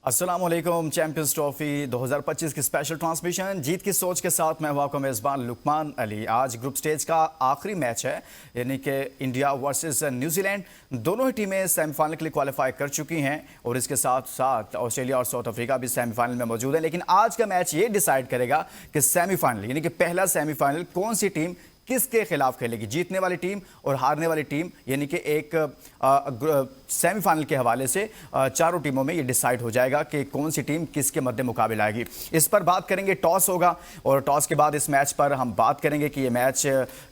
अस्सलामुअलैकुम। Champions trophy 2025 की special transmission जीत की सोच के साथ मैं हुआ मेज़बान लुकमान अली। आज ग्रुप स्टेज का आखिरी मैच है, यानी कि इंडिया वर्सेस न्यूजीलैंड। दोनों ही टीमें सेमीफाइनल के लिए क्वालिफाई कर चुकी हैं और इसके साथ साथ ऑस्ट्रेलिया और साउथ अफ्रीका भी सेमीफाइनल में मौजूद है। लेकिन आज का मैच ये डिसाइड करेगा कि सेमीफाइनल यानी कि पहला सेमीफाइनल कौन सी टीम किसके खिलाफ खेलेगी। जीतने वाली टीम और हारने वाली टीम, यानी कि एक सेमीफाइनल के हवाले से चारों टीमों में ये डिसाइड हो जाएगा कि कौन सी टीम किसके मद्दे मुकाबले आएगी। इस पर बात करेंगे, टॉस होगा और टॉस के बाद इस मैच पर हम बात करेंगे कि ये मैच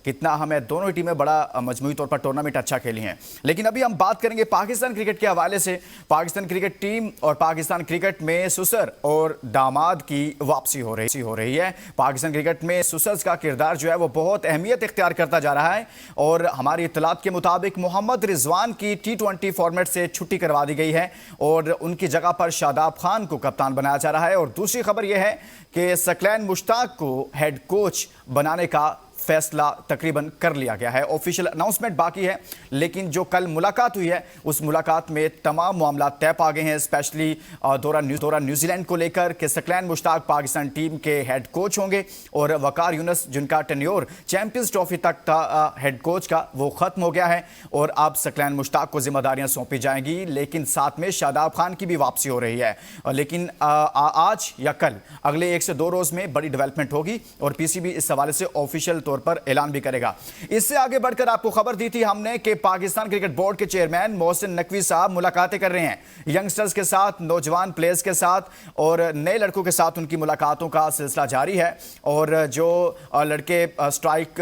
कितना अहम है। दोनों ही टीमें बड़ा मजमूई तौर पर टूर्नामेंट अच्छा खेली हैं। लेकिन अभी हम बात करेंगे पाकिस्तान क्रिकेट के हवाले से। पाकिस्तान क्रिकेट टीम और पाकिस्तान क्रिकेट में सुसर और दामाद की वापसी हो रही है। पाकिस्तान क्रिकेट में सुसर का किरदार जो है वो बहुत अहमियत इख्तियार करता जा रहा है और हमारी इत्तलात के मुताबिक मोहम्मद रिजवान की T20 फॉर्मेट से छुट्टी करवा दी गई है और उनकी जगह पर शादाब खान को कप्तान बनाया जा रहा है। और दूसरी खबर यह है कि सकलैन मुश्ताक को हेड कोच बनाने का फैसला तकरीबन कर लिया गया है। ऑफिशियल अनाउंसमेंट बाकी है, लेकिन जो कल मुलाकात हुई है उस मुलाकात में तमाम मामला तय पा गए हैं। स्पेशली दौरा न्यूजीलैंड को लेकर कि सकलैन मुश्ताक पाकिस्तान टीम के हेड कोच होंगे और वकार यूनुस जिनका टेन्योर चैंपियंस ट्रॉफी तक था हेड कोच का, वो खत्म हो गया है और अब सकलैन मुश्ताक को जिम्मेदारियां सौंपी जाएंगी। लेकिन साथ में शादाब खान की भी वापसी हो रही है। लेकिन आज या कल अगले 1 से 2 रोज में बड़ी डेवलपमेंट होगी और पीसीबी इस हवाले से ऑफिशियल तौर पर ऐलान भी करेगा। इससे आगे बढ़कर आपको खबर दी थी हमने कि पाकिस्तान क्रिकेट बोर्ड के चेयरमैन मोहसिन नकवी साहब मुलाकातें कर रहे हैं यंगस्टर्स के साथ, नौजवान प्लेयर्स के साथ और नए लड़कों के साथ। उनकी मुलाकातों का सिलसिला जारी है और जो लड़के स्ट्राइक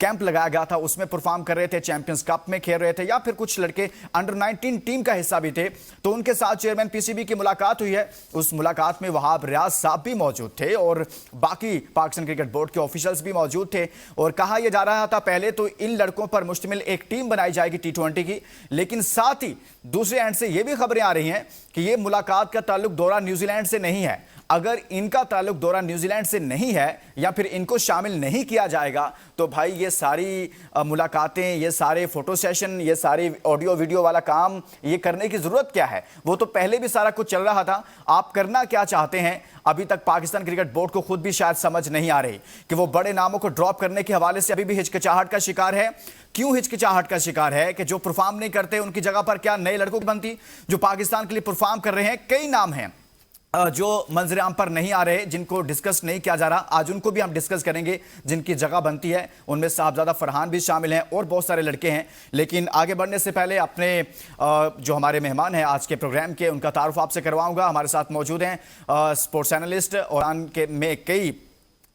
कैंप लगाया गया था उसमें परफॉर्म कर रहे थे, चैंपियंस कप में खेल रहे थे या फिर कुछ लड़के अंडर 19 टीम का हिस्सा भी थे, तो उनके साथ चेयरमैन पीसीबी की मुलाकात हुई है। उस मुलाकात में वहाब रियाज साहब भी मौजूद थे और बाकी पाकिस्तान क्रिकेट बोर्ड के ऑफिशियल्स भी मौजूद थे। और कहा यह जा रहा था पहले तो इन लड़कों पर मुश्तमिल एक टीम बनाई जाएगी T20 की, लेकिन साथ ही दूसरे एंड से यह भी खबरें आ रही हैं कि यह मुलाकात का ताल्लुक दौरा न्यूजीलैंड से नहीं है। अगर इनका ताल्लुक दौरा न्यूजीलैंड से नहीं है या फिर इनको शामिल नहीं किया जाएगा तो भाई ये सारी मुलाकातें, ये सारे फोटो सेशन, ये सारी ऑडियो वीडियो वाला काम ये करने की जरूरत क्या है? वो तो पहले भी सारा कुछ चल रहा था। आप करना क्या चाहते हैं? अभी तक पाकिस्तान क्रिकेट बोर्ड को खुद भी शायद समझ नहीं आ रही कि वो बड़े नामों को ड्रॉप करने के हवाले से अभी भी हिचकिचाहट का शिकार है। क्यों हिचकिचाहट का शिकार है? कि जो परफॉर्म नहीं करते उनकी जगह पर क्या नए लड़कों की बनती? जो पाकिस्तान के लिए परफॉर्म कर रहे हैं, कई नाम हैं जो मंजर आम पर नहीं आ रहे, जिनको डिस्कस नहीं किया जा रहा। आज उनको भी हम डिस्कस करेंगे जिनकी जगह बनती है। उनमें साहबजादा फरहान भी शामिल हैं और बहुत सारे लड़के हैं। लेकिन आगे बढ़ने से पहले अपने जो हमारे मेहमान हैं आज के प्रोग्राम के, उनका तारुफ आपसे करवाऊंगा। हमारे साथ मौजूद हैं स्पोर्ट्स एनालिस्ट और में कई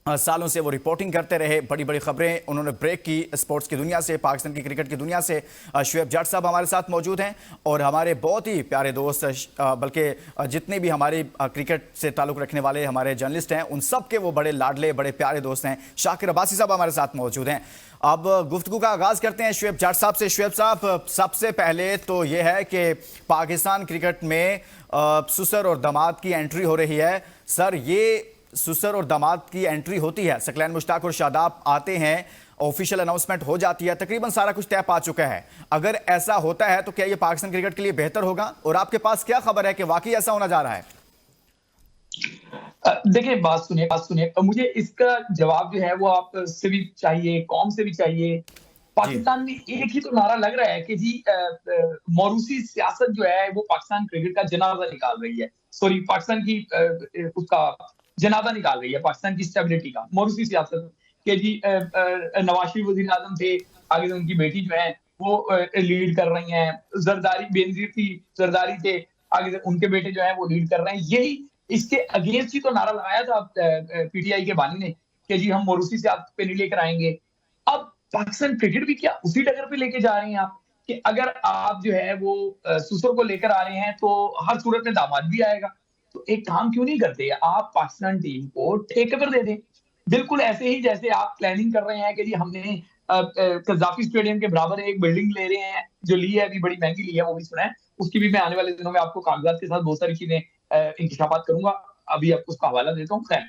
सालों से वो रिपोर्टिंग करते रहे, बड़ी बड़ी खबरें उन्होंने ब्रेक की स्पोर्ट्स की दुनिया से, पाकिस्तान की क्रिकेट की दुनिया से। शुएब जट साहब हमारे साथ मौजूद हैं और हमारे बहुत ही प्यारे दोस्त, बल्कि जितने भी हमारी क्रिकेट से ताल्लुक़ रखने वाले हमारे जर्नलिस्ट हैं उन सब के वो बड़े लाडले, बड़े प्यारे दोस्त हैं, शाकिर अब्बासी साहब हमारे साथ मौजूद हैं। अब गुफ्तगू का आगाज़ करते हैं शुएब जट साहब से। शुएब साहब, सबसे पहले तो ये है कि पाकिस्तान क्रिकेट में सुसर और दामाद की एंट्री हो रही है। सर, ये सुसर और दामाद की एंट्री होती है, सकलैन मुश्ताक और शादाब आते हैं, ऑफिशियल अनाउंसमेंट हो जाती है, तकरीबन सारा कुछ तय पा चुका है। अगर ऐसा होता है तो क्या ये पाकिस्तान क्रिकेट के लिए बेहतर होगा? और आपके पास क्या खबर है कि वाकई ऐसा होना जा रहा है? देखिए, बात सुनिए। मुझे इसका जवाब जो है वो आप से भी चाहिए, कौम से भी चाहिए। पाकिस्तान में एक ही तो नारा लग रहा है कि जी मौरूसी सियासत जो है वो पाकिस्तान क्रिकेट का जनाजा निकाल रही है। सॉरी, पाकिस्तान की उसका जनाजा निकाल रही है, पाकिस्तान की स्टेबिलिटी का। मौरूसी सियासत के जी नवाज शरीफ वजीर आजम थे, आगे से उनकी बेटी जो है वो लीड कर रही हैं। जरदारी बेनजीर थी, जरदारी थे, आगे से उनके बेटे जो है वो लीड कर रहे हैं। यही इसके अगेंस्ट ही तो नारा लगाया था पीटीआई के बानी ने कि जी हम मौरूसी सियासत पे नहीं लेकर आएंगे। अब पाकिस्तान क्रिकेट भी क्या उसी डगर पे लेके जा रहे हैं आप कि अगर आप जो है वो सुसर को लेकर आ रहे हैं तो हर सूरत में दामाद भी आएगा। तो एक काम क्यों नहीं करते, आप पाकिस्तान टीम को ठेके पर दे दें। बिल्कुल ऐसे ही जैसे आप प्लानिंग कर रहे हैं कि जी हमने कज़ाफी स्टेडियम के बराबर एक बिल्डिंग ले रहे हैं, जो ली है अभी बड़ी महंगी ली है, वो भी सुना है। उसकी भी मैं आने वाले दिनों में आपको कागजात के साथ बहुत सारी चीजें इंकिशाफात करूंगा, अभी आपको उसका हवाला देता हूँ। खैर,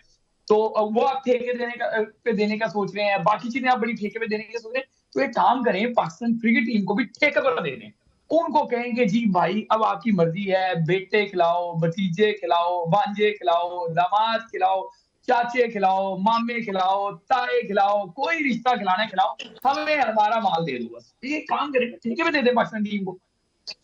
तो वो आप ठेके देने का सोच रहे हैं, बाकी चीजें आप बड़ी ठेके पे देने का सोच रहे हैं। तो एक काम करें, पाकिस्तान क्रिकेट टीम को भी ठेके पर दे दें। उनको कहेंगे जी भाई अब आपकी मर्जी है, बेटे खिलाओ, भतीजे खिलाओ, भांजे खिलाओ, दामाद खिलाओ, चाचे खिलाओ, मामे खिलाओ, ताए खिलाओ, कोई रिश्ता खिलाना है खिलाओ, हमें हमारा माल दे दो बस। ये काम करेंगे, ठेके पे दे दे पाकिस्तान टीम को।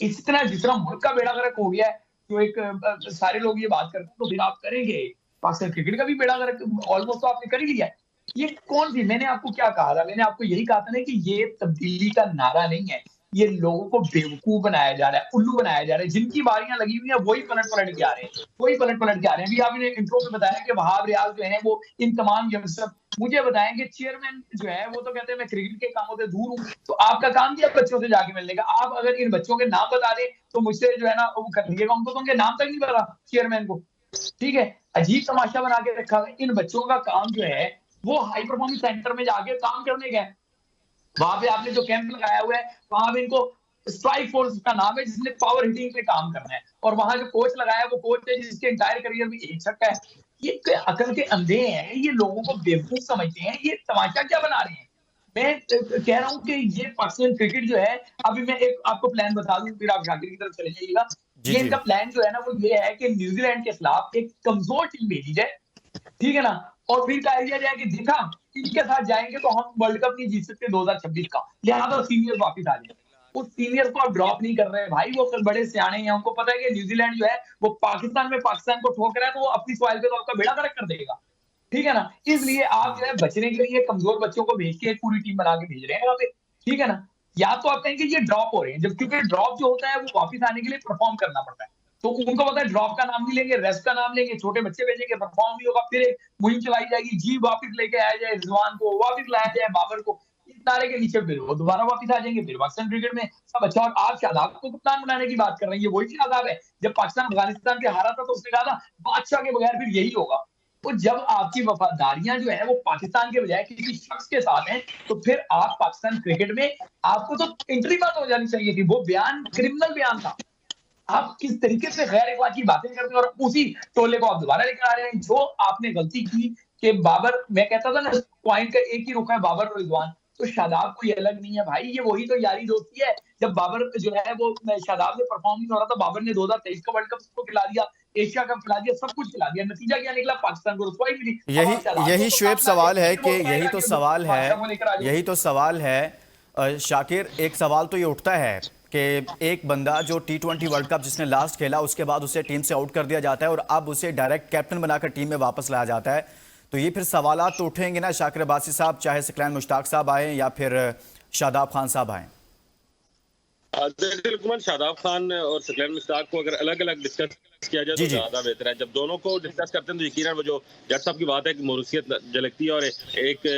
इस तरह जितना मुल्क का बेड़ा गर्क हो गया है, जो एक सारे लोग ये बात करते हैं, तो फिर आप करेंगे पाकिस्तान क्रिकेट का भी बेड़ा गर्क ऑलमोस्ट तो आपने कर ही लिया है। ये कौन सी, मैंने आपको क्या कहा था, मैंने आपको यही कहा था ना कि ये तब्दीली का नारा नहीं है, ये लोगों को बेवकूफ बनाया जा रहा है, उल्लू बनाया जा रहा है। जिनकी बारियां लगी हुई है वही पलट पलट के आ रहे हैं, वही पलट पलट के आ रहे हैं। अभी आपने इंट्रो में बताया कि वहाब रियाज जो है वो इन तमाम यंगस्टर, मुझे बताएं कि चेयरमैन जो है वो तो कहते हैं मैं क्रिकेट के कामों से दूर हूँ, तो आपका काम क्या बच्चों से जाके मिलने का? आप अगर इन बच्चों के नाम बता दें तो मुझसे जो है ना वो कर लीजिएगा, उनको तो उनके नाम तक नहीं पता चेयरमैन को। ठीक है, अजीब तमाशा बना के रखा है। इन बच्चों का काम जो है वो हाई परफॉर्मेंस सेंटर में जाके काम करने का है। वहां पे आपने जो कैंप लगाया हुआ है, वहां पे इनको स्ट्राइक फोर्स का नाम है, जिसने पावर हिटिंग पे काम करना है। और वहां जो कोच लगाया है वो कोच है जिसके एंटायर करियर में एक छक्का है। ये अकल के अंधे हैं, ये लोगों को बेवकूफ समझते हैं, ये तमाशा क्या बना रहे हैं? मैं कह रहा हूं कि ये पाकिस्तान क्रिकेट जो है, अभी मैं एक आपको प्लान बता दूं, फिर आप शाकिर की तरफ चले जाइएगा। जी ये जी। इनका प्लान जो है ना वो ये है कि न्यूजीलैंड के खिलाफ एक कमजोर टीम भेजी जाए, ठीक है ना, और फिर कहा दिया जाए कि देखा इनके साथ जाएंगे तो हम वर्ल्ड कप नहीं जीत सकते 2026 का, लिहाजा सीनियर वापिस आ जाए। उस सीनियर को आप ड्रॉप नहीं कर रहे भाई, वो बड़े सियाने हैं, उनको पता है कि न्यूजीलैंड जो है वो पाकिस्तान में पाकिस्तान को ठोक रहा है, तो वो अपनी सॉइल पे तो आपका बेड़ा गर्क कर देगा, ठीक है ना। इसलिए आप जो है बचने के लिए कमजोर बच्चों को भेज के एक पूरी टीम बना के भेज रहे हैं वहां पे, ठीक है ना। या तो आप कहेंगे ये ड्रॉप हो रहे हैं, जब क्योंकि ड्रॉप जो होता है वो वापिस आने के लिए परफॉर्म करना पड़ता है, तो उनको पता है ड्रॉप का नाम नहीं लेंगे, रेस्ट का नाम लेंगे, छोटे बच्चे भेजेंगे, परफॉर्म नहीं होगा, फिर एक मुहिम चलाई जाएगी, जी वापिस लेके आया जाए रिजवान को, वापिस लाया जाए बाबर को। इस नारे के नीचे फिर वो दोबारा वापिस आ जाएंगे, फिर पाकिस्तान क्रिकेट में सब अच्छा। और आप शादाब को कप्तान बनाने की बात कर रहे हैं, ये वही शादाब है जब पाकिस्तान अफगानिस्तान के हारा था तो उसने कहा था बादशाह के बगैर फिर यही होगा। तो जब आपकी वफादारियां जो है वो पाकिस्तान के बजाय किसी शख्स के साथ हैं, तो फिर आप पाकिस्तान क्रिकेट में, आपको तो एंट्री बात हो जानी चाहिए थी। वो बयान क्रिमिनल बयान था। आप किस तरीके से गैर अखलाकी बातें करते हैं और उसी टोले को आप दोबारा लेकर आ रहे हैं। जो आपने गलती की कि बाबर, मैं कहता था ना पॉइंट का एक ही रुख है, बाबर और रिजवान, तो शादाब कोई अलग नहीं है भाई, ये वही तो यारी दोस्ती है। जब बाबर जो है वो शादाब से परफॉर्म नहीं हो रहा था, बाबर ने 2023 का वर्ल्ड कप उसको खिला दिया, एशिया कप खिला दिया, सब कुछ खिला दिया, नतीजा क्या निकला? पाकिस्तान को रुसवाई मिली। अब यही आप शादाब को यही तो शुएब सामने सवाल है फिर कि वो यही कहेगा तो कि सवाल है, बादशाह को लेकर आ जाओ। यही तो सवाल है शाकिर, एक सवाल तो ये उठता है कि एक बंदा जो T20 वर्ल्ड कप जिसने लास्ट खेला उसके बाद उसे टीम से आउट कर दिया जाता है और अब उसे डायरेक्ट कैप्टन बनाकर टीम में वापस लाया जाता है, तो ये फिर सवालात तो उठेंगे ना शाकिर अब्बासी साहब, चाहे सकलैन मुश्ताक साहब आए या फिर शादाब खान साहब आए। दरअसल हुकूमत शादाब खान और सकलैन मुश्ताक को अगर अलग अलग डिस्कस किया जाए जी तो जी। ज्यादा बेहतर है। जब दोनों को डिस्कस करते हैं तो यकीनन वो जो जट साहब की बात है कि मोरूसियत झलकती है और एक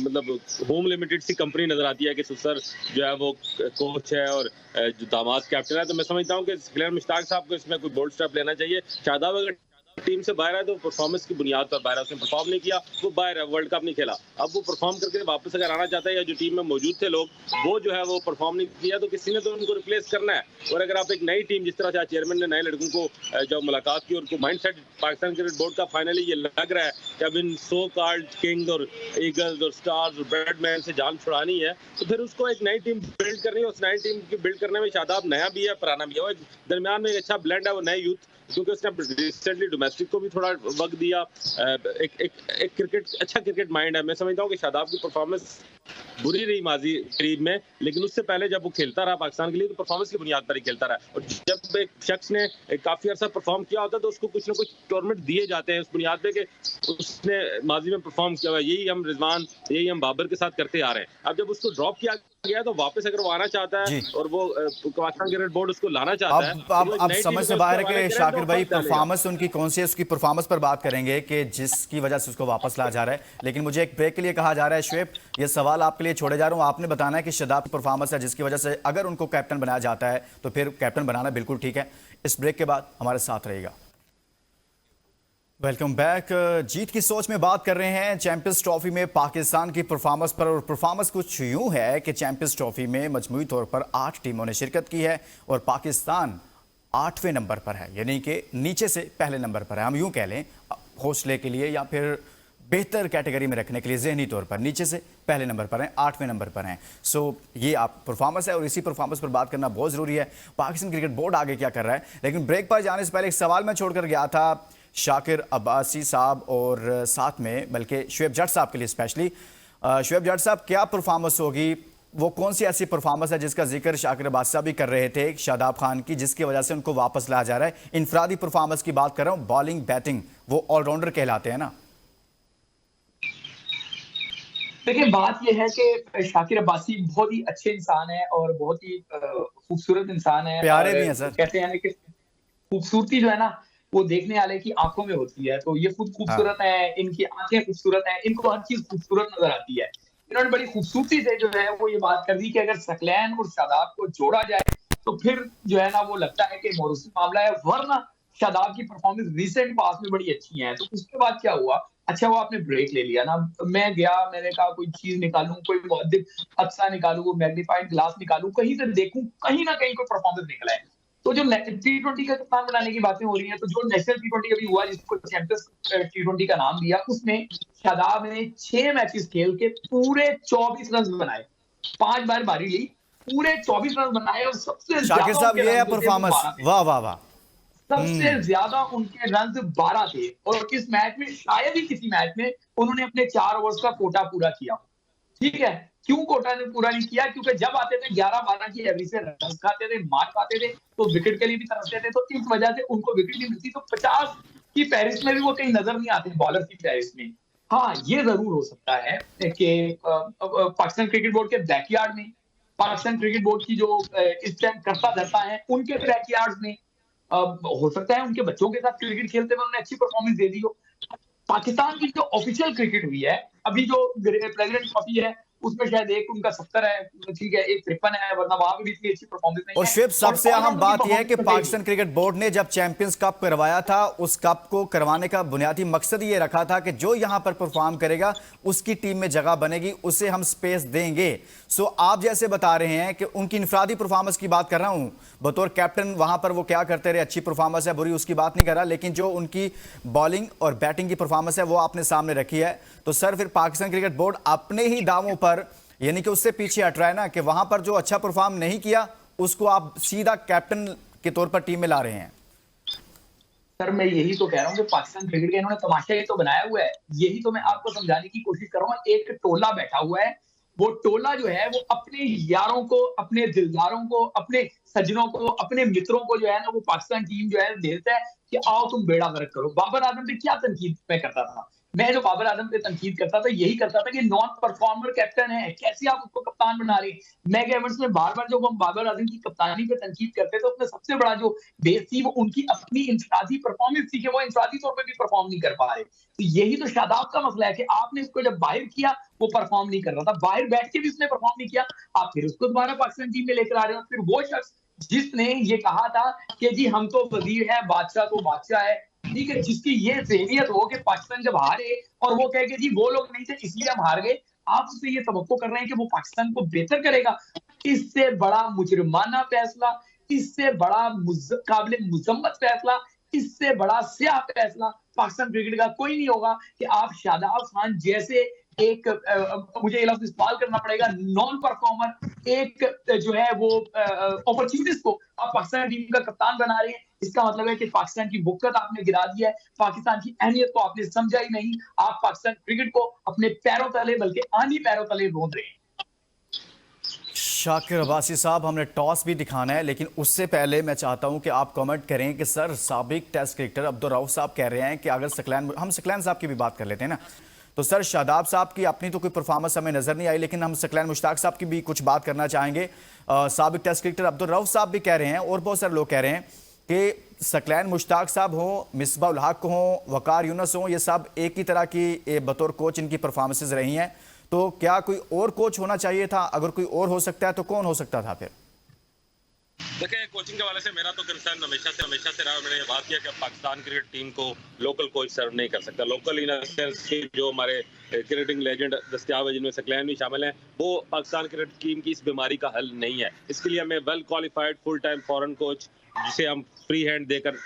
मतलब होम लिमिटेड सी कंपनी नजर आती है कि सुसर जो है वो कोच है और जो दामाद कैप्टन है। तो मैं समझता हूँ कि सकलैन मुश्ताक साहब को इसमें कोई बोल्ड स्टेप लेना चाहिए। शादाब अगर टीम से बाहर है तो परफॉर्मेंस की बुनियाद पर बाहर है, उसने परफॉर्म नहीं किया, वो बाहर है, वर्ल्ड कप नहीं खेला। अब वो परफॉर्म करके वापस अगर आना चाहता है या जो टीम में मौजूद थे लोग वो जो है वो परफॉर्म नहीं किया तो किसी ने तो उनको रिप्लेस करना है। और अगर आप एक नई टीम, जिस तरह से चेयरमैन ने नए लड़कों को जब मुलाकात की और उनको mind set Pakistan cricket board का फाइनली ये लग रहा है कि अब इन सो कॉल्ड किंग्स और ईगल्स और स्टार्स और बैटमैन से जान छुड़ानी है, तो फिर उसको एक नई टीम बिल्ड करनी है। उस नई टीम की बिल्ड करने में शादाब नया भी है, पुराना भी है, वो दरमियान में एक अच्छा ब्लेंड है। वो नए यूथ, क्योंकि उसने रिसेंटली डोमेस्टिक को भी थोड़ा वक्त दिया, एक क्रिकेट अच्छा क्रिकेट माइंड है। मैं समझता हूँ कि शादाब की परफॉर्मेंस बुरी रही माजी करीब में, लेकिन उससे पहले जब वो खेलता रहा पाकिस्तान के लिए तो परफॉर्मेंस की बुनियाद पर ही खेलता रहा। और जब एक शख्स ने काफी अर्सा परफॉर्म किया होता है तो उसको कुछ ना कुछ टूर्नामेंट दिए जाते हैं उस बुनियाद पे कि उसने माजी में परफॉर्म किया हुआ। यही हम रिजवान, यही हम बाबर के साथ करते आ रहे हैं। अब जब उसको ड्रॉप किया गया तो वापस अगर वो आना चाहता है और वो पाकिस्तान क्रिकेट बोर्ड उसको लाना चाहता है, अब समझ से बाहर है कि शाकिर भाई परफॉर्मेंस उनकी कौन सी है, उसकी परफॉर्मेंस पर बात करेंगे कि जिसकी वजह से उसको वापस लाया जा रहा है। लेकिन मुझे एक ब्रेक के लिए कहा जा रहा है शुएब, ये सवाल आपके लिए छोड़े जा रहा हूं, आपने बताना है कि शादाब की परफॉर्मेंस है जिसकी वजह से अगर उनको कैप्टन बनाया जाता है तो फिर कैप्टन बनाना बिल्कुल ठीक है। इस ब्रेक के बाद हमारे साथ रहेगा। Welcome back. जीत की सोच में बात कर रहे हैं चैंपियंस ट्रॉफी में पाकिस्तान की परफॉर्मेंस पर, और परफॉर्मेंस कुछ यूं है कि चैंपियंस ट्रॉफी में मजमूई तौर पर 8 टीमों ने शिरकत की है और पाकिस्तान 8वें नंबर पर है, यानी कि नीचे से पहले नंबर पर है। हम यूं कह लें हौसले के लिए या फिर बेहतर कैटेगरी में रखने के लिए जहनी तौर पर नीचे से पहले नंबर पर हैं, 8वें नंबर पर हैं। सो ये आप परफॉर्मेंस है और इसी परफॉर्मेंस पर बात करना बहुत ज़रूरी है। पाकिस्तान क्रिकेट बोर्ड आगे क्या कर रहा है, लेकिन ब्रेक पर जाने से पहले एक सवाल मैं छोड़कर गया था शाकिर अब्बासी साहब और साथ में बल्कि शुएब जट साहब के लिए स्पेशली। शुएब जट साहब, क्या परफॉर्मेंस होगी, वो कौन सी ऐसी परफॉर्मेंस है जिसका जिक्र शाकिर अब्बासी साहब भी कर रहे थे शादाब खान की, जिसकी वजह से उनको वापस लाया जा रहा है? इनफरादी परफॉर्मेंस की बात कर रहा हूँ, बॉलिंग बैटिंग, वो ऑलराउंडर कहलाते हैं ना। देखिए, बात यह है कि शाकिर अब्बासी बहुत ही अच्छे इंसान है और बहुत ही खूबसूरत इंसान है, प्यारे और भी हैं सर। कहते हैं कि खूबसूरती जो है ना वो देखने वाले की आंखों में होती है। तो ये खुद खूबसूरत है, इनकी आंखें खूबसूरत हैं, इनको हर चीज खूबसूरत नजर आती है। इन्होंने बड़ी खूबसूरती से जो है वो ये बात कर दी कि अगर सकलैन और शादाब को जोड़ा जाए तो फिर जो है ना वो लगता है कि मौरूसी मामला है, वरना शादाब की परफॉर्मेंस रिसेंट पास में बड़ी अच्छी है। तो उसके बाद क्या हुआ, अच्छा वो आपने ब्रेक ले लिया ना, मैं गया, मैंने कहा कोई चीज निकालूं, कोई मुअद्दिब अच्छा निकालूं, मैग्नीफाइंग ग्लास निकालूं, कहीं से देखूं, कहीं ना कहीं कोई परफॉर्मेंस निकला है। तो जो T20 का कप्तान बनाने की बातें हो रही हैं, तो जो नेशनल T20 अभी हुआ जिसको चैंपियंस T20 का नाम दिया, उसमें शादाब ने 6 मैचेस खेल के पूरे 24 रन बनाए, 5 बार बारी ली, पूरे 24 रन बनाए, और सबसे शाकिर ज्यादा साहब उनके ये है रन जो थे वो परफॉर्मेंस, 12 थे। वाह वाह वाह। सबसे ज्यादा उनके रन 12 थे, और इस मैच में शायद ही किसी मैच में उन्होंने अपने 4 ओवर्स का कोटा पूरा किया। ठीक है, क्यों कोटा ने पूरा नहीं किया? क्योंकि जब आते थे 11-12 की एवरेज से रन खाते थे, मार खाते थे, तो विकेट के लिए भी तरसते थे, तो इस वजह से उनको विकेट नहीं मिलती। तो 50 की फहरिस्त में भी वो कहीं नजर नहीं आते बॉलर की फहरिस्त में। हाँ, ये जरूर हो सकता है कि पाकिस्तान क्रिकेट बोर्ड के बैकयार्ड में, पाकिस्तान क्रिकेट बोर्ड की जो इस टाइम करता धरता है उनके बैकयार्ड में, हो सकता है उनके बच्चों के साथ क्रिकेट खेलते हुए उन्होंने अच्छी परफॉर्मेंस दे दी हो। पाकिस्तान की जो ऑफिशियल क्रिकेट हुई है, अभी जो प्रेसिडेंट ट्रॉफी है, उसमें शायद एक उनका 70 है, ठीक है, एक 53 है, वरना वहां पे भी इतनी अच्छी परफॉर्मेंस नहीं और है। शिव, और सबसे अहम ऑलराउंडर की बात यह है कि परफॉर्मेंस पाकिस्तान क्रिकेट बोर्ड ने जब चैंपियंस कप करवाया था, उस कप को करवाने का बुनियादी मकसद ये रखा था कि जो यहां पर परफॉर्म करेगा उसकी टीम में जगह बनेगी, उसे हम स्पेस देंगे। सो आप जैसे बता रहे हैं कि उनकी इनफरादी परफॉर्मेंस की बात कर रहा हूं, बतौर कैप्टन वहां पर वो क्या करते रहे, अच्छी परफॉर्मेंस है बुरी उसकी बात नहीं कर रहा, लेकिन जो उनकी बॉलिंग और बैटिंग की परफॉर्मेंस है वो आपने सामने रखी है। तो सर फिर पाकिस्तान क्रिकेट बोर्ड अपने ही दावों पर, यानी कि उससे पीछे हट रहा है ना, कि वहां पर जो अच्छा परफॉर्म नहीं किया उसको आप सीधा कैप्टन के तौर पर टीम में ला रहे हैं। सर मैं यही तो कह रहा हूँ कि पाकिस्तान क्रिकेट का इन्होंने तमाशा ही तो बनाया हुआ है। यही तो मैं आपको समझाने की कोशिश कर रहा हूँ। एक टोला बैठा हुआ है, वो टोला जो है वो अपने यारों को, अपने दिलदारों को, अपने सज्जनों को, अपने मित्रों को जो है ना वो पाकिस्तान टीम जो है देता है कि आओ तुम बेड़ा गर्क करो। बाबर आजम पे क्या तनकीद मैं करता था, मैं जो बाबर आजम पे तनकीद करता था यही करता था कि नॉन परफॉर्मर कैप्टन है, कैसे आप उसको कप्तान बना रहे। मैग एवंस में बार बार जब हम बाबर आजम की कप्तानी पे तनकीद करते तो अपने सबसे बड़ा जो बेस थी वो उनकी अपनी इंफरादी परफॉर्मेंस थी कि वो इंफरादी तौर पर भी परफॉर्म नहीं कर पा रहे। तो यही तो शादाब का मसला है कि आपने उसको जब बाहर किया वो परफॉर्म नहीं कर रहा था, बाहर बैठ के भी उसने परफॉर्म नहीं किया, आप फिर उसको दोबारा पाकिस्तान टीम में लेकर आ रहे हो। फिर वो शख्स जिसने ये कहा था कि जी हम तो वजीर है, बादशाह तो बादशाह है, ठीक है, जिसकी ये जहनियत हो कि पाकिस्तान जब हारे और वो कहे कि जी वो लोग नहीं थे इसलिए हम हार गए, आप उससे ये तवक्को कर रहे हैं कि वो पाकिस्तान को बेहतर करेगा। इससे बड़ा मुजरिमाना फैसला, इससे बड़ा काबिल मुजम्मत फैसला, इससे बड़ा स्याह फैसला पाकिस्तान क्रिकेट का कोई नहीं होगा कि आप शादाब खान जैसे एक मुझे ये लफ्ज इस्तेमाल करना पड़ेगा, नॉन परफॉर्मर, एक जो है वो अपॉर्चुनिटीज को आप पाकिस्तान टीम का कप्तान बना रहे हैं। इसका मतलब है कि पाकिस्तान की बुक्कत आपने गिरा दिया है, पाकिस्तान की अहमियत को आपने समझा ही नहीं, आप पाकिस्तान क्रिकेट को अपने पैरों तले बल्कि आंधी पैरों तले रोंद रहे हैं। शाकिर अब्बासी साहब, हमने टॉस भी दिखाना है, लेकिन उससे पहले मैं चाहता हूं कि आप कमेंट करें कि सर साबिक टेस्ट क्रिकेटर अब्दुल रऊफ साहब कह रहे हैं कि अगर हम सकलैन साहब की भी बात कर लेते हैं ना, तो सर शादाब साहब की अपनी तो कोई परफॉर्मेंस हमें नजर नहीं आई, लेकिन हम सकलैन मुश्ताक साहब की भी कुछ बात करना चाहेंगे। साबिक टेस्ट क्रिकेटर अब्दुल रऊफ साहब भी कह रहे हैं और बहुत सारे लोग कह रहे हैं कि सकलैन मुश्ताक साहब हों, मिसबाह उल हक हों, वकार यूनुस हों, ये सब एक ही तरह की बतौर कोच इनकी परफॉर्मेंसेज रही हैं। तो क्या कोई और कोच होना चाहिए था? अगर कोई और हो सकता है तो कौन हो सकता था फिर? देखिए, कोचिंग के वाले से मेरा तो कंसर्न हमेशा से रहा। मैंने ये बात किया कि पाकिस्तान क्रिकेट टीम को लोकल कोच सर्व नहीं कर सकता। लोकल इन सेंस की जो हमारे क्रिकेटिंग लेजेंड दस्तियाब है, जिनमें सकलैन भी शामिल हैं, वो पाकिस्तान क्रिकेट टीम की इस बीमारी का हल नहीं है। इसके लिए हमें well qualified full time foreign coach, जिसे हम फ्री हैंड देकर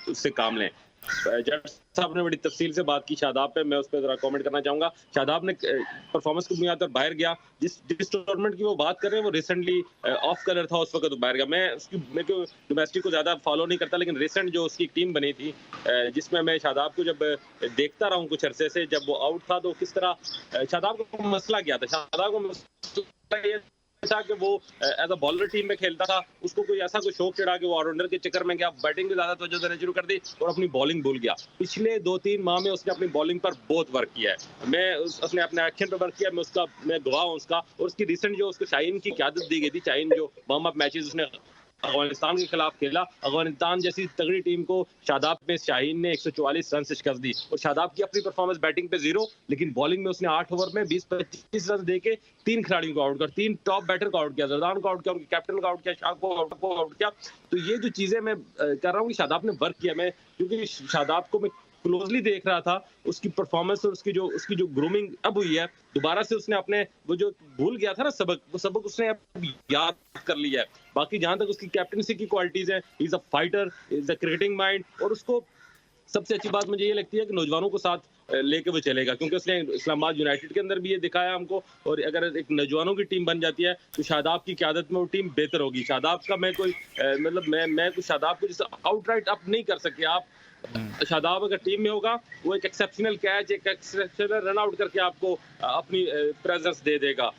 उससे काम लें। जट साहब ने बड़ी तफसील से बात की शादाब पे, मैं उस पर जरा कमेंट करना चाहूंगा। शादाब ने परफॉर्मेंस की बुनियाद पर बाहर गया। जिस टूर्नामेंट की वो बात कर रहे हैं वो रिसेंटली ऑफ कलर था, उस वक्त वो बाहर गया। मैं को डोमेस्टिक को ज्यादा फॉलो नहीं करता, लेकिन रिसेंट जो उसकी टीम बनी थी जिसमें मैं शादाब को जब देखता रहा हूँ कुछ अरसे से, जब वो आउट था तो किस तरह शादाब को मसला क्या था। शादाब को मसला ये था कि वो एज अ बॉलर टीम में खेलता था, उसको कोई ऐसा कोई शौक चढ़ा कि वो ऑलराउंडर के चक्कर में गया, बैटिंग में ज्यादा तवज्जो देना शुरू कर दी और अपनी बॉलिंग भूल गया। पिछले 2-3 माह में उसने अपनी बॉलिंग पर बहुत वर्क किया है। उसने अपने एक्शन पर वर्क किया, मैं गवाह हूँ उसका। और उसकी रिसेंट जो उसको शाहीन की क़यादत दी गई थी, शाहीन जो वार्म अप मैचेस उसने अफगानिस्तान के खिलाफ खेला, अफगानिस्तान जैसी तगड़ी टीम को शादाब में शाहीन ने 144 रन से शिकस्त दी। और शादाब की अपनी परफॉर्मेंस बैटिंग पे 0, लेकिन बॉलिंग में उसने 8 ओवर में 20-25 रन देके 3 खिलाड़ियों को आउट कर, 3 टॉप बैटर को आउट किया, जरदान को आउट किया, उनके कैप्टन को आउट किया, शाह को आउट किया। तो ये जो चीजें मैं कर रहा हूँ कि शादाब ने वर्क किया। मैं क्योंकि शादाब को मैं क्लोजली देख रहा था, उसकी परफॉर्मेंस और उसकी जो ग्रूमिंग अब हुई है, दोबारा से उसने अपने वो जो भूल गया था ना सबक, वो सबक उसने अब याद कर लिया है। बाकी जहां तक उसकी कैप्टनसी की क्वालिटीज हैं, he is a fighter, is a cricketing mind. और उसको सबसे अच्छी बात मुझे ये लगती है कि नौजवानों को साथ लेके वो चलेगा, क्योंकि उसने इस्लामाबाद यूनाइटेड के अंदर भी ये दिखाया हमको। और अगर एक नौजवानों की टीम बन जाती है तो शादाब की क़यादत में वो टीम बेहतर होगी। शादाब का मैं कोई मैं कुछ शादाब को जैसे आउटराइट अप नहीं कर सके आप। शादाब अगर टीम में होगा, वो एक एक्सेप्शनल कैच, एक एक्सेप्शनल रन आउट करके आपको अपनी प्रेजेंस दे देगा।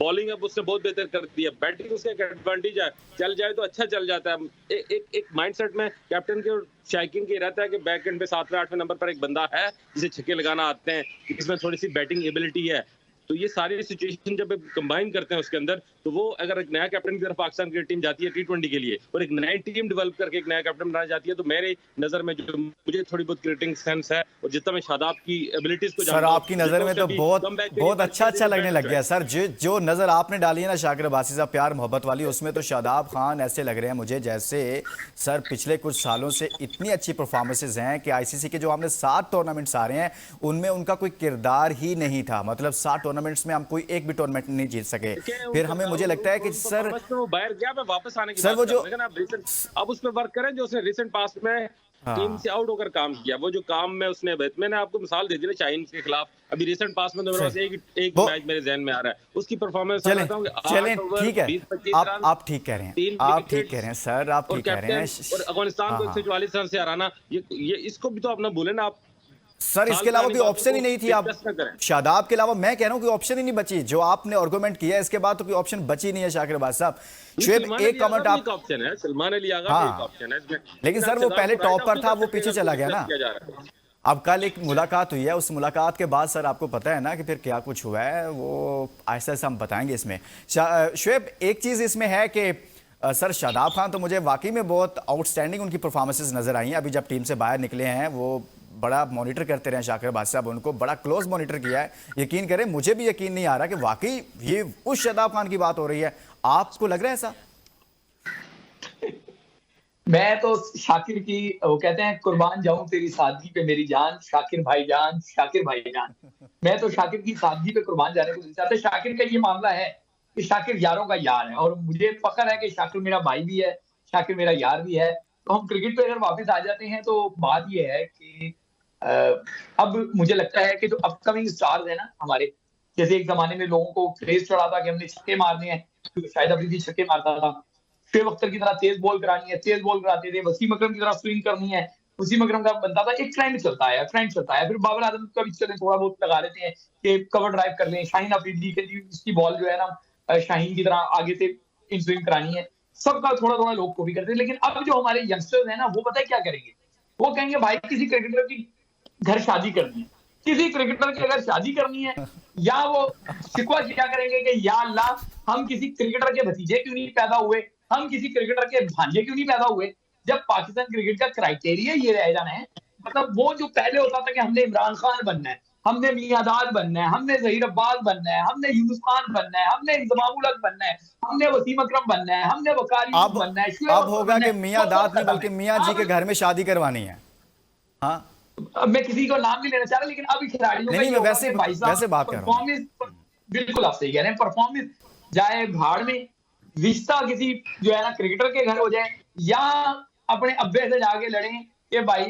बॉलिंग अब उसने बहुत बेहतर कर दी है, बैटिंग उसका एक एडवांटेज है, चल जाए तो अच्छा चल जाता है। एक माइंडसेट में कैप्टन के और शाइकिंग के रहता है कि बैक एंड पे 7वें-8वें नंबर पर एक बंदा है जिसे छक्के लगाना आते हैं, जिसमें थोड़ी सी बैटिंग एबिलिटी है। तो ये सारी सिचुएशन जब कंबाइन करते हैं उसके अंदर, तो वो अगर एक नया कैप्टन की तरफ पाकिस्तान की टीम जाती है T20 के लिए और एक नई टीम डेवलप करके एक नया कैप्टन बनाई जाती है, तो मेरे नजर में जो मुझे थोड़ी बहुत क्रिकेटिंग सेंस है और जितना मैं शादाब की एबिलिटीज को सर आपकी नजर में तो बहुत अच्छा लगने लग गया सर। जो नजर आपने डाली है ना शाकिर अब्बासी साहब, प्यार मोहब्बत वाली, उसमें तो शादाब खान ऐसे लग रहे हैं मुझे जैसे सर पिछले कुछ सालों से इतनी अच्छी परफॉर्मेंसेज हैं कि आईसीसी के जो हमने 7 टूर्नामेंट्स आ रहे हैं उनमें उनका कोई किरदार ही नहीं था। मतलब 7 टूर्नामेंट्स में हम कोई एक भी टूर्नामेंट नहीं जीत सके। फिर हमें मुझे लगता है कि सर वो बाहर गया, मैं वापस आने की सर वो जो अब उस पे वर्क करें जो उसने रिसेंट पास्ट में टीम से आउट होकर काम किया, वो जो काम में उसने, मैंने आपको मिसाल दे दी ना शाहीन के खिलाफ, अभी रिसेंट पास्ट में तो मेरे पास एक मैच मेरे ज़हन में आ रहा है, उसकी परफॉर्मेंस। चलें ठीक है, आप ठीक कह रहे हैं, आप ठीक कह रहे हैं सर, आप ठीक कह रहे हैं। और अफगानिस्तान को 144 रन से हराना, ये इसको भी तो आप ना भूलें ना आप सर। इसके अलावा कोई ऑप्शन ही नहीं थी। आप शादाब के अलावा मैं कह रहा हूं कोई ऑप्शन ही नहीं बची। जो आपने आर्गुमेंट किया है इसके बाद तो कोई ऑप्शन बची नहीं है शाकिर अब्बास साहब। शुएब एक कमेंट आप, ऑप्शन है सलमान अली आगा का एक ऑप्शन है इसमें, लेकिन सर वो पहले टॉप पर था, वो पीछे चला गया ना। अब कल एक मुलाकात हुई है, उस मुलाकात के बाद सर आपको पता है ना कि फिर क्या कुछ हुआ है, वो ऐसा ऐसा हम बताएंगे इसमें। शुएब एक चीज इसमें है कि सर शादाब खान तो मुझे वाकई में बहुत आउटस्टैंडिंग उनकी परफॉर्मेंसेस नजर आई हैं। अभी जब टीम से बाहर निकले हैं वो बड़ा मॉनिटर करते रहे शाकिर अब्बासी साहब, उनको बड़ा क्लोज मॉनिटर किया है। यकीन करें मुझे भी यकीन नहीं आ रहा कि वाकई ये उस शादाब खान की बात हो रही है। आपको लग रहा है ऐसा? मैं तो शाकिर की, वो कहते हैं कुर्बान जाऊं तेरी सादगी पे मेरी जान, शाकिर भाईजान, शाकिर भाईजान। मैं तो शाकिर की सादगी पे कुर्बान जाने को नहीं चाहता। शाकिर का ये मामला है कि शाकिर यारों का यार है और मुझे फख्र है कि शाकिर मेरा भाई भी है, शाकिर मेरा यार भी है। तो हम क्रिकेट पे अगर वापस आ जाते हैं तो बात ये है कि अब मुझे लगता है कि जो अपकमिंग स्टार्स है ना हमारे, जैसे एक जमाने में लोगों को क्रेज चढ़ा था कि हमने छक्के मारने हैं, क्योंकि शायद अफरीदी छक्के मारता था, शुएब अख्तर की तरह तेज बॉल करानी है, तेज बॉल कराते थे, वसीम अकरम की तरह स्विंग करनी है, वसीम अकरम का बनता था। एक ट्रेंड चलता है फिर बाबर आजम का भी चले थोड़ा बहुत लगा लेते हैं कि कवर ड्राइव कर लें, शाहीन अफरीदी के इसकी बॉल जो है ना शाहीन की तरह आगे से इन स्विंग करानी है, सबका थोड़ा थोड़ा लोग कॉपी करते हैं। लेकिन अब जो हमारे यंगस्टर्स हैं ना, वो पता है क्या करेंगे, वो कहेंगे भाई किसी क्रिकेटर की घर शादी करनी है, किसी क्रिकेटर की अगर शादी करनी है, या वो शिकवा किया करेंगे कि या अल्लाह हम किसी क्रिकेटर के भतीजे क्यों नहीं पैदा हुए, हम किसी क्रिकेटर के भांजे क्यों नहीं पैदा हुए, जब पाकिस्तान क्रिकेट का क्राइटेरिया ये रह जाना है। मतलब वो जो पहले होता था कि हमने इमरान खान बनना है, हमने मियादाद बनना है, हमने जहीर अब्बास बनना है, हमने यूनुस खान बनना है, हमने इंजमामुल हक बनना है, हमने वसीम अकरम बनना है, हमने वकारी बनना है। अब होगा कि मियादाद नहीं बल्कि मियां जी के घर में शादी करवानी है। हाँ, मैं किसी को नाम नहीं लेना चाह रहा, लेकिन अभी खिलाड़ियों नहीं, मैं वैसे बात कर रहा हूं। बिल्कुल आप सही कह रहे हैं, परफॉर्मेंस जाए भाड़ में, रिश्ता किसी जो है ना क्रिकेटर के घर हो जाए, या अपने अब्बे से जाके लड़ें कि भाई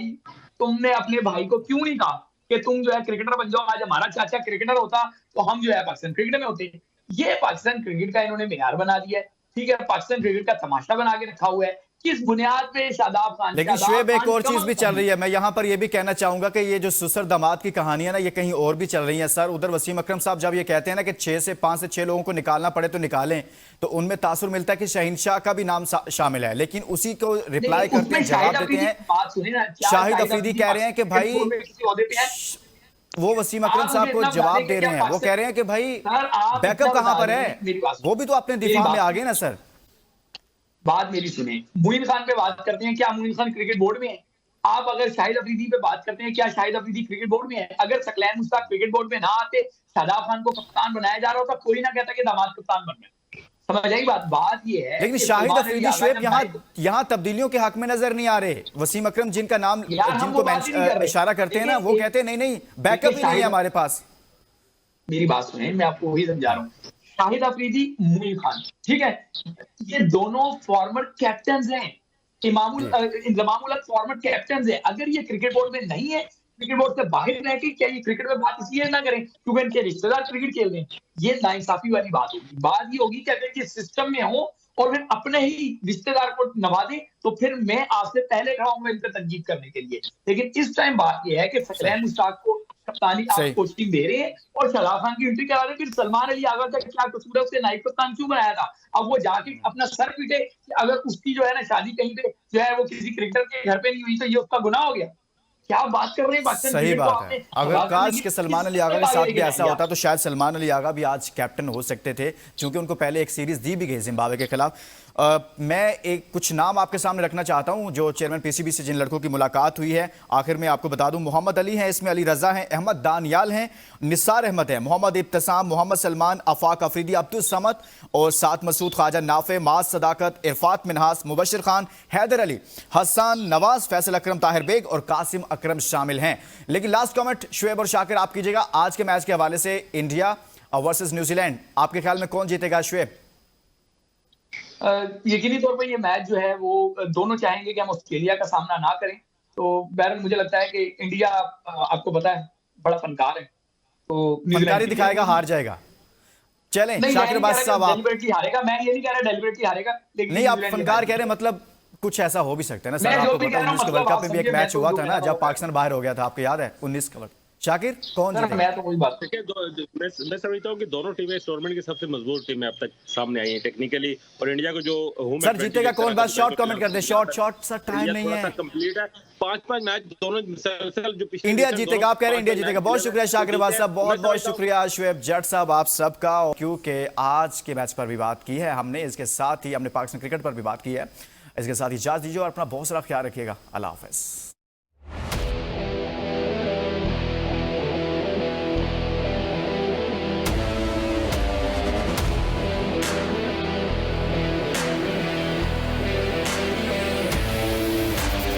तुमने अपने भाई को क्यों नहीं कहा कि तुम जो है क्रिकेटर बन जाओ। आज हमारा चाचा क्रिकेटर होता तो हम जो है पाकिस्तान क्रिकेट में होते। ये पाकिस्तान क्रिकेट का इन्होंने मेयार बना दिया है, ठीक है, पाकिस्तान क्रिकेट का तमाशा बना के रखा हुआ है। किस बुनियाद पे शादाब खान, लेकिन शादाब शुएब एक खान और चीज कमल भी चल रही है, मैं यहाँ पर ये भी कहना चाहूंगा कि ये जो सुसर दामाद की कहानियां ना ये कहीं और भी चल रही हैं सर। उधर वसीम अकरम साहब जब ये कहते हैं ना कि 5 से 6 लोगों को निकालना पड़े तो निकालें, तो उनमें तासुर मिलता है कि शहीनशाह का भी नाम शामिल है, लेकिन उसी को रिप्लाई नहीं, करते हैं, उसमें जवाब शाहिद देते हैं। अफरीदी बात सुनिए ना, क्या शाहिद अफरीदी कह रहे हैं कि भाई किसी ओहदे पे है? वो वसीम अकरम आप साहब मुझे को इतना जवाब बता दें दे कि रहे क्या हैं, वो कह रहे हैं कि भाई सर आप बैकअप इतना कहां बता पर दें, है, मेरी बात वो भी तो अपने मेरी दिफा बात में आ गए ना सर। बात मेरी सुने, मुइन खान पे बात करते हैं, क्या मुइन खान क्रिकेट बोर्ड में है? आप अगर शाहिद अफरीदी पे बात करते हैं, क्या शाहिद अफरीदी क्रिकेट बोर्ड में है? अगर सकलैन मुश्ताक क्रिकेट बोर्ड में ना आते, शादाब खान को कप्तान बनाया जा रहा होता, कोई ना कहता कि दामाद कप्तान बन गए। समझ आई बात? बात ये है लेकिन कि शाहिद सलमान अली अफरीदी आगा शुएब जब यहाँ भाई- यहाँ तब्दीलियों के हक में नजर नहीं आ रहे। वसीम अकरम जिनका नाम यार, हम जिनको वो बात ही नहीं कर रहे। इशारा करते हैं ना, वो देखिए, कहते हैं नहीं नहीं बैकअप ही नहीं है हमारे पास। मेरी बात सुने, मैं आपको वही समझा रहा हूँ। शाहिद अफरीदी, मुइन खान, ठीक है, ये दोनों फॉर्मर कैप्टन हैं। इंजमामुल हक फॉर्मर कैप्टन है। अगर ये क्रिकेट बोर्ड में नहीं है, क्रिकेट बोर्ड से बाहर रह के क्या ये क्रिकेट में बात इसलिए ना करें क्योंकि इनके रिश्तेदार क्रिकेट खेल रहे हैं? ये नाइंसाफी वाली बात होगी। बात ये होगी कि अगर ये सिस्टम में हो और फिर अपने ही रिश्तेदार को नवाजे, तो फिर मैं आपसे पहले खड़ा हूं इन पर तनकीद करने के लिए। लेकिन इस टाइम बात यह है कि सकलैन मुश्ताक को कप्तानी आप सही। कोचिंग दे रहे हैं और शादाब खान की एंट्री करा रहे हैं। फिर सलमान अली आगा का क्या कसूर है? उससे नाइब कप्तान क्यों बनाया था? अब वो जाके अपना सर पीटे कि अगर उसकी जो है ना शादी कहीं पे जो है वो किसी क्रिकेटर के घर पे नहीं हुई तो ये उसका गुनाह हो गया। क्या बात कर रहे हैं? पाकिस्तान सही क्रिकेट को बात आपने है। अगर हवा कर काश दी। के सलमान अली किस आगा के तरह साथ आगे भी ऐसा लेके होता तो शायद सलमान अली आगा भी आज कैप्टन हो सकते थे, क्योंकि उनको पहले एक सीरीज दी भी गई जिम्बाब्वे के खिलाफ। मैं एक कुछ नाम आपके सामने रखना चाहता हूं जो चेयरमैन पीसीबी से जिन लड़कों की मुलाकात हुई है। आखिर में आपको बता दूं, मोहम्मद अली हैं, इसमें अली रजा हैं, अहमद दानियाल हैं, निसार अहमद हैं, मोहम्मद इब्तिसाम, मोहम्मद सलमान, आफाक अफरीदी, अब्दुल समद और साथ मसूद ख्वाजा, नाफे, माज सदाकत, इरफात मिनहास, मुबशिर खान, हैदर अली, हसन नवाज, फैसल अकरम, ताहिर बेग और कासिम अकरम शामिल हैं। लेकिन लास्ट कमेंट शुएब और शाकिर आप कीजिएगा आज के मैच के हवाले से, इंडिया वर्सेस न्यूजीलैंड, आपके ख्याल में कौन जीतेगा शुएब? यकीनी तौर पर ये मैच जो है वो दोनों चाहेंगे कि हम ऑस्ट्रेलिया का सामना ना करें। तो बहरहाल मुझे लगता है कि इंडिया, आपको पता है, बड़ा फनकार है, तो फनकारी दिखाएगा, हार जाएगा। चलें शाकिर अब्बास साहब, आप डेलिबरेटली हारेगा। मैं ये नहीं कह रहा डेलिबरेटली हारेगा, लेकिन नहीं, आप न्यूजीलैंड फनकार कह रहे हैं, मतलब कुछ ऐसा हो भी सकता है ना सर। मैं जो आपको भी पता कह रहा हूं, 19 के मतलब वर्ल्ड कप आप में भी एक समझिए, मैच मैं हुआ तो था जो ना कह रहा जब हूं। पाकिस्तान बाहर हो गया था, आपको याद है 19 का वर्ल्ड। शाकिर कौन सर जीतेगा? मैं तो वही बात देखिए, मैं समझता हूँ कि दोनों टीमें इस टूर्नामेंट की सबसे मजबूत टीमें अब तक सामने आई हैं टेक्निकली, और इंडिया को जो होम सर जीतेगा कौन? बस शॉर्ट कमेंट कर दे, शॉर्ट सर, टाइम नहीं है। कंप्लीट है, 5-5 मैच दोनों मुसलसल जो पिछले इंडिया सीजन जीतेगा, आप कह रहे हैं इंडिया जीतेगा। बहुत शुक्रिया शाकिर अब्बास साहब, बहुत बहुत शुक्रिया शुक्रिया शुएब जट साहब आप सबका, क्योंकि आज के मैच पर भी बात की है हमने, इसके साथ ही हमने पाकिस्तान क्रिकेट पर भी बात की है। इसके साथ ही इजाज़त दीजिए और अपना बहुत सारा ख्याल रखिएगा। अल्लाह हाफ़िज़।